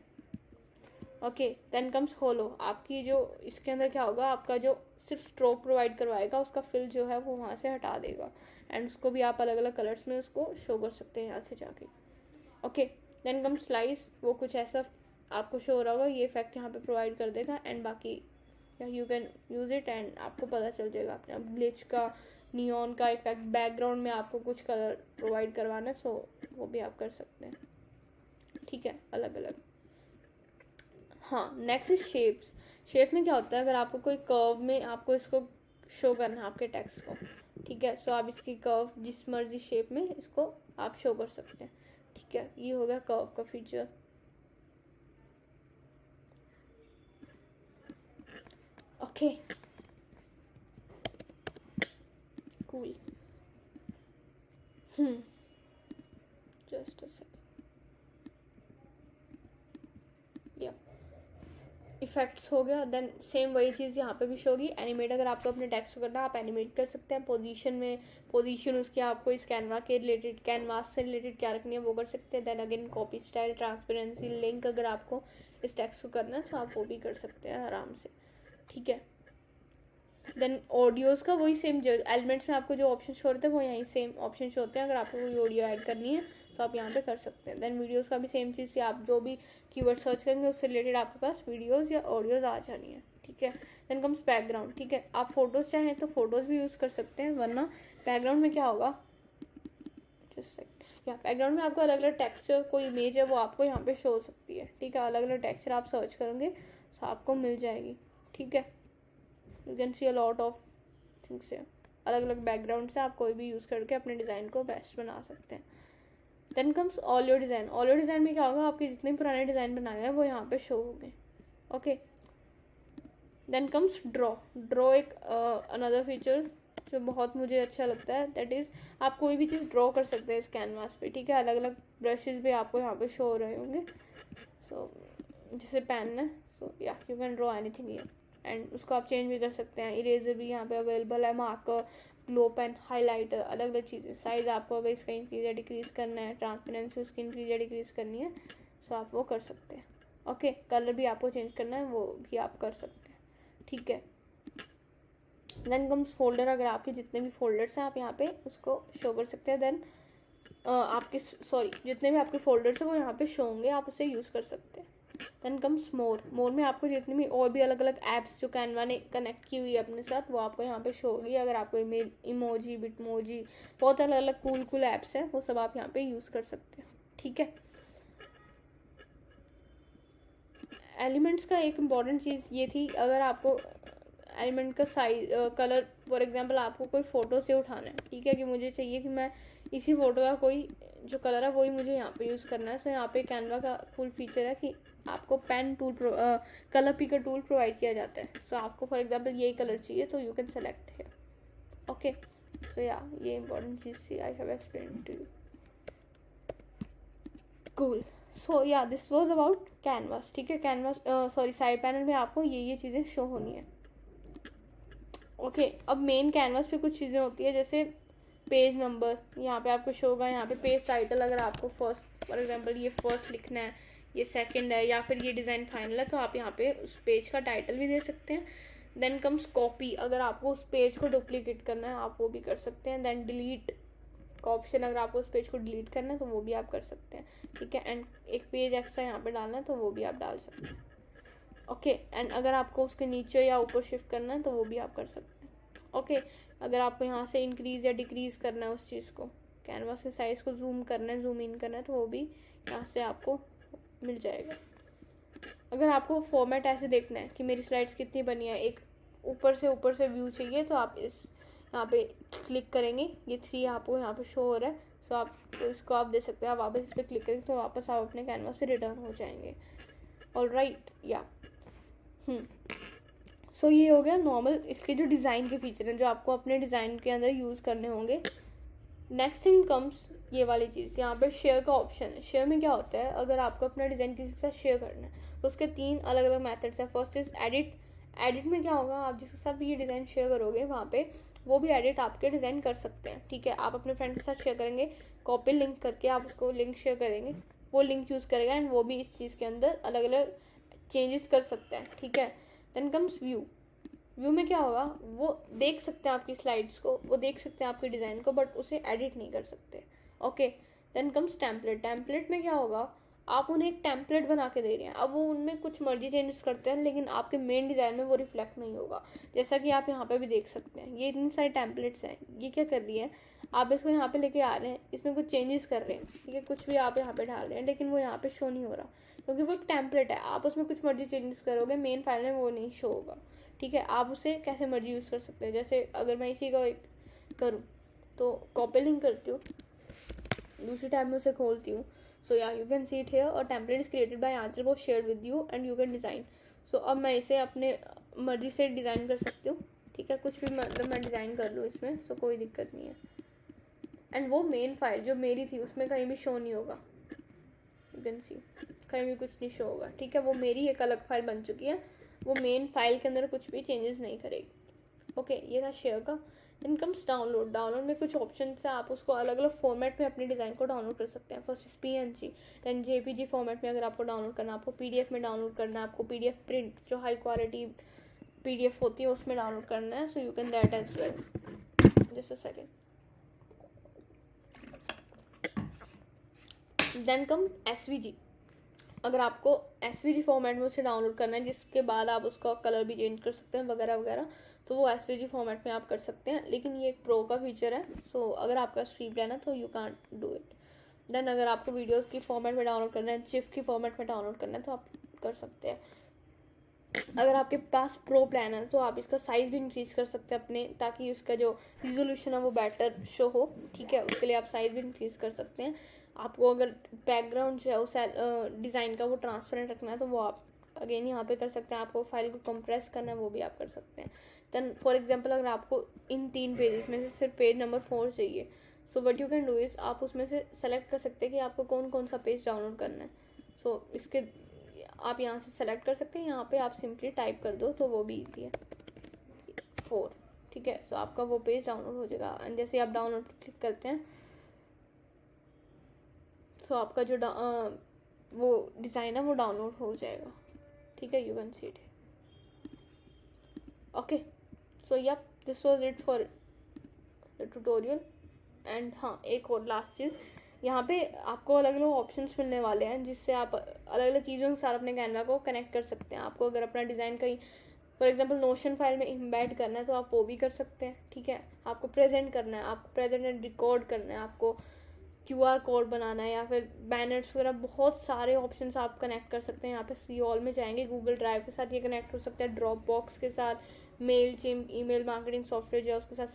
ओके, देन कम्स होलो. आपकी जो इसके अंदर क्या होगा, आपका जो सिर्फ स्ट्रोक प्रोवाइड करवाएगा उसका फिल जो है वो वहाँ से हटा देगा, एंड उसको भी आप अलग अलग कलर्स में उसको शो कर सकते हैं यहाँ से जाके. Okay, then come slice. वो कुछ ऐसा आपको शो हो रहा होगा, ये इफेक्ट यहाँ पे प्रोवाइड कर देगा, एंड बाकी you can use it and आपको पता चल जाएगा अपने आप. ग्लिच का, नियॉन का इफेक्ट, बैकग्राउंड में आपको कुछ कलर प्रोवाइड करवाना है, सो वो भी आप कर सकते हैं. ठीक है, अलग अलग. हाँ, नेक्स्ट इज शेप्स. शेप में क्या होता है, अगर आपको कोई कर्व में आपको इसको शो करना है आपके टेक्स्ट को. ठीक है, सो आप इसकी कर्व जिस मर्जी शेप में इसको आप शो कर सकते हैं. ठीक है, ये हो गया कर्व का feature. Okay, cool. Just a second. या इफेक्ट्स हो गया. देन सेम वही चीज़ यहाँ पे भी शो होगी. एनिमेट, अगर आपको अपने टेक्स्ट को करना है आप एनिमेट कर सकते हैं. पोजीशन में पोजीशन उसकी आपको इस कैनवास से रिलेटेड क्या रखनी है वो कर सकते हैं. Then again copy style, transparency, link, अगर आपको इस टेक्स्ट को करना है तो आप वो भी कर सकते हैं आराम से. ठीक है. देन ऑडियोज का वही सेम, जो एलिमेंट्स में आपको जो ऑप्शन शो होते हैं वो यहीं सेम ऑप्शन शो होते हैं. अगर आपको कोई ऑडियो ऐड करनी है तो आप यहाँ पे कर सकते हैं. देन वीडियोस का भी सेम चीज़, आप जो भी कीवर्ड सर्च करेंगे उससे रिलेटेड आपके पास वीडियोस या ऑडियोज आ जानी है. ठीक है. Then comes background. ठीक है, आप फोटोज चाहें तो फोटोज भी यूज़ कर सकते हैं, वरना बैकग्राउंड में क्या होगा, या बैकग्राउंड में आपको अलग अलग टेक्सचर, कोई इमेज है वो आपको यहाँ पे शो हो सकती है. ठीक है, अलग अलग टेक्सचर आप सर्च करेंगे तो आपको मिल जाएगी. ठीक है, you can C a lot of things है. अलग अलग बैकग्राउंड से आप कोई भी यूज़ करके अपने डिज़ाइन को बेस्ट बना सकते हैं. Then comes all your design. All your design में क्या होगा, आपके जितने पुराने डिज़ाइन बनाए हैं वो यहाँ पे शो होंगे. Okay. Then comes draw. Draw एक अनदर फीचर जो बहुत मुझे अच्छा लगता है, दैट इज़ आप कोई भी चीज़ ड्रॉ कर सकते हैं इस कैनवास पे. ठीक है, अलग अलग ब्रशेज भी आपको यहाँ पे शो हो रहे होंगे. सो जैसे पेन है, so yeah you can draw anything here, and उसको आप चेंज भी कर सकते हैं. इरेजर भी यहाँ पे अवेलेबल है, मार्कर, ग्लो पेन, हाइलाइटर, अलग अलग चीज़ें. साइज़ आपको अगर इसका इंक्रीज या डिक्रीज करना है, ट्रांसपेरेंसी उसकी इंक्रीज या डिक्रीज करनी है, सो आप वो कर सकते हैं. ओके, कलर भी आपको चेंज करना है वो भी आप कर सकते हैं. ठीक है. Then comes folder. अगर आपके जितने भी फोल्डर्स हैं आप यहाँ पे उसको शो कर सकते हैं. देन आपके जितने भी आपके फोल्डर्स हैं वो यहाँ पे शो होंगे, आप उसे यूज़ कर सकते हैं. देन कम्स मोर. मोर में आपको जितनी भी और भी अलग अलग ऐप्स जो कैनवा ने कनेक्ट की हुई है अपने साथ वो आपको यहाँ पे शो होगी. अगर आपको इमोजी, बिटमोजी, बहुत अलग अलग कूल ऐप्स हैं वो सब आप यहाँ पे यूज़ कर सकते हैं. ठीक है. एलिमेंट्स का एक इम्पॉर्टेंट चीज़ ये थी, अगर आपको एलिमेंट का साइज, कलर, फॉर एग्जांपल आपको कोई फ़ोटो से उठाना है. ठीक है, कि मुझे चाहिए कि मैं इसी फ़ोटो का कोई जो कलर है वही मुझे यहाँ पे यूज़ करना है. सो यहाँ पे कैनवा का फुल फीचर है कि आपको pen tool colour picker tool provide किया जाता है. सो आपको फॉर एग्जांपल यही कलर चाहिए तो यू कैन सेलेक्ट है. ओके, सो या ये इंपॉर्टेंट चीज़ थी, I have explain to you. Cool. So yeah this was about canvas, ठीक है। कैनवास सॉरी साइड पैनल में आपको ये चीज़ें शो होनी है। ओके अब मेन कैनवास पे कुछ चीज़ें होती है, जैसे पेज नंबर यहाँ पे आपको शो होगा, यहाँ पे पेज टाइटल, अगर आपको फर्स्ट फॉर एग्जांपल ये फर्स्ट लिखना है, ये सेकंड है, या फिर ये डिज़ाइन फाइनल है, तो आप यहाँ पे उस पेज का टाइटल भी दे सकते हैं। देन कम्स कॉपी, अगर आपको उस पेज को डुप्लीकेट करना है आप वो भी कर सकते हैं। देन डिलीट का ऑप्शन, अगर आपको उस पेज को डिलीट करना है तो वो भी आप कर सकते हैं, ठीक है। एंड एक पेज एक्स्ट्रा यहाँ पे डालना है तो वो भी आप डाल सकते हैं, ओके। एंड अगर आपको उसके नीचे या ऊपर शिफ्ट करना है तो वो भी आप कर सकते हैं, ओके। अगर आपको यहाँ से इंक्रीज़ या डिक्रीज़ करना है उस चीज़ को, कैनवास के साइज़ को जूम करना है, जूम इन करना है, तो वो भी यहाँ से आपको मिल जाएगा। अगर आपको फॉर्मेट ऐसे देखना है कि मेरी स्लाइड्स कितनी बनी है, एक ऊपर से व्यू चाहिए, तो आप इस यहाँ पे क्लिक करेंगे, ये 3 आपको यहाँ पे शो हो रहा है, सो आप तो इसको आप दे सकते हैं। आप वापस इस पर क्लिक करेंगे तो वापस आप अपने कैनवास पे रिटर्न हो जाएंगे। ऑलराइट या सो ये हो गया नॉर्मल इसके जो डिज़ाइन के फीचर हैं जो आपको अपने डिज़ाइन के अंदर यूज़ करने होंगे। नेक्स्ट थिंग कम्स ये वाली चीज़, यहाँ पे शेयर का ऑप्शन है। शेयर में क्या होता है, अगर आपको अपना डिज़ाइन किसी के साथ शेयर करना है तो उसके 3 अलग अलग मेथड्स हैं। First is edit. एडिट में क्या होगा, आप जिसके साथ भी ये डिज़ाइन शेयर करोगे वहाँ पे वो भी एडिट आपके डिज़ाइन कर सकते हैं, ठीक है। आप अपने फ्रेंड के साथ शेयर करेंगे, कॉपी लिंक करके आप उसको लिंक शेयर करेंगे, वो लिंक यूज़ करेगा एंड वो भी इस चीज़ के अंदर अलग अलग चेंजेस कर सकते हैं, ठीक है। Then comes view. व्यू में क्या होगा, वो देख सकते हैं आपकी स्लाइड्स को, वो देख सकते हैं आपके डिज़ाइन को, बट उसे एडिट नहीं कर सकते, okay. Then comes template. Template में क्या होगा, आप उन्हें एक टेम्पलेट बना के दे रहे हैं, अब वो उनमें कुछ मर्जी चेंजेस करते हैं लेकिन आपके मेन डिज़ाइन में वो रिफ्लेक्ट नहीं होगा। जैसा कि आप यहाँ पे भी देख सकते हैं, ये इतनी सारी टेम्पलेट्स हैं, ये क्या कर रही है, आप इसको यहाँ पे लेके आ रहे हैं, इसमें कुछ चेंजेस कर रहे हैं, ठीक है, कुछ भी आप यहाँ पे डाल रहे हैं, लेकिन वो यहाँ पे शो नहीं हो रहा क्योंकि वो एक टेम्पलेट है। आप उसमें कुछ मर्जी चेंजेस करोगे, मेन फाइल में वो नहीं शो होगा, ठीक है। आप उसे कैसे मर्जी यूज़ कर सकते हैं। जैसे अगर मैं इसी का करूँ तो कॉपी लिंक करती हूँ, दूसरी टैब में उसे खोलती हूँ, so yeah you can see it here, और template is created by answer वो share with you and you can design. So अब मैं इसे अपने मर्जी से डिज़ाइन कर सकती हूँ, ठीक है, कुछ भी मतलब मैं डिज़ाइन कर लूँ इसमें, सो कोई दिक्कत नहीं है। एंड वो मेन फाइल जो मेरी थी उसमें कहीं भी शो नहीं होगा, यू कैन सी कहीं भी कुछ नहीं शो होगा, ठीक है। वो मेरी एक अलग फाइल बन चुकी है, वो मेन फाइल के अंदर कुछ भी चेंजेस नहीं करेगी, ओके। ये था शेयर का। Then comes download. डाउनलोड में कुछ ऑप्शन है, आप उसको अलग अलग फॉर्मेट में अपने डिज़ाइन को डाउनलोड कर सकते हैं। First is PNG, then JPG format में अगर आपको डाउनलोड करना है, आपको PDF में डाउनलोड करना है, आपको PDF प्रिंट जो हाई क्वालिटी PDF होती है उसमें डाउनलोड करना है, so you can that as well. Just a second. Then come SVG। अगर आपको SVG फॉर्मेट में उसे डाउनलोड करना है जिसके बाद आप उसका कलर भी चेंज कर सकते हैं वगैरह वगैरह, तो वो SVG फॉर्मेट में आप कर सकते हैं, लेकिन ये एक प्रो का फीचर है, सो अगर आपका फ्री प्लान है तो you can't do it. Then अगर आपको वीडियोस की फॉर्मेट में डाउनलोड करना है, GIF की फॉर्मेट में डाउनलोड करना है तो आप कर सकते हैं। अगर आपके पास प्रो प्लान है तो आप इसका साइज़ भी इंक्रीज़ कर सकते हैं अपने, ताकि उसका जो रिजोल्यूशन है वो बेटर शो हो, ठीक है। उसके लिए आप साइज़ भी इंक्रीज़ कर सकते हैं। आपको अगर बैकग्राउंड जो है उस डिज़ाइन का वो ट्रांसपेरेंट रखना है तो वो आप अगेन यहाँ पे कर सकते हैं। आपको फाइल को कंप्रेस करना है वो भी आप कर सकते हैं। देन फॉर एग्जांपल अगर आपको इन 3 पेजेस में से सिर्फ पेज नंबर 4 चाहिए, so what you can do is आप उसमें से सेलेक्ट कर सकते हैं कि आपको कौन कौन सा पेज डाउनलोड करना है। सो इसके आप यहाँ से सेलेक्ट कर सकते हैं, यहाँ पे आप सिंपली टाइप कर दो तो वो भी ईजी है, 4, ठीक है। सो आपका वो पेज डाउनलोड हो जाएगा एंड जैसे आप डाउनलोड क्लिक करते हैं सो आपका जो वो डिज़ाइन है वो डाउनलोड हो जाएगा, ठीक है। You can see it, okay. So yeah this was it for the tutorial. And हाँ, एक और लास्ट चीज़, यहाँ पे आपको अलग अलग ऑप्शंस मिलने वाले हैं जिससे आप अलग अलग चीज़ों के साथ अपने कैनवा को कनेक्ट कर सकते हैं। आपको अगर अपना डिज़ाइन कहीं फॉर एग्जांपल नोशन फाइल में इम्बेड करना है तो आप वो भी कर सकते हैं, ठीक है। आपको प्रेजेंट करना है, आपको प्रेजेंट एंड रिकॉर्ड करना है, आपको QR कोड बनाना है या फिर बैनर्स वगैरह, बहुत सारे ऑप्शंस आप कनेक्ट कर सकते हैं। यहाँ पे सी ऑल में जाएंगे, गूगल ड्राइव के साथ ये कनेक्ट हो सकता है, ड्रॉप बॉक्स के साथ, मेलचिम्प ईमेल मार्केटिंग सॉफ्टवेयर जो है उसके साथ,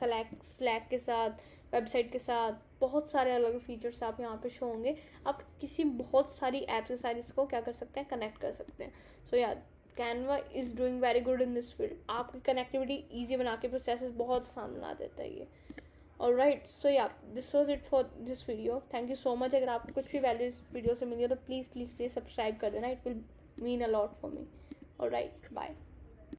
स्लैक के साथ, वेबसाइट के साथ, बहुत सारे अलग फीचर्स आप यहाँ पे शो होंगे। आप किसी बहुत सारी ऐप्स के साथ इसको क्या कर सकते हैं, कनेक्ट कर सकते हैं। सो या Canva is doing very good in this field. आपकी कनेक्टिविटी ईजी बना के प्रोसेस बहुत आसान बना देता है ये, alright, so yeah this was it for this video. Thank you so much. अगर आपको कुछ भी वैल्यू इस वीडियो से मिली हो तो प्लीज़ प्लीज़ प्लीज़ सब्सक्राइब कर देना. It will mean a lot for me. Alright, bye.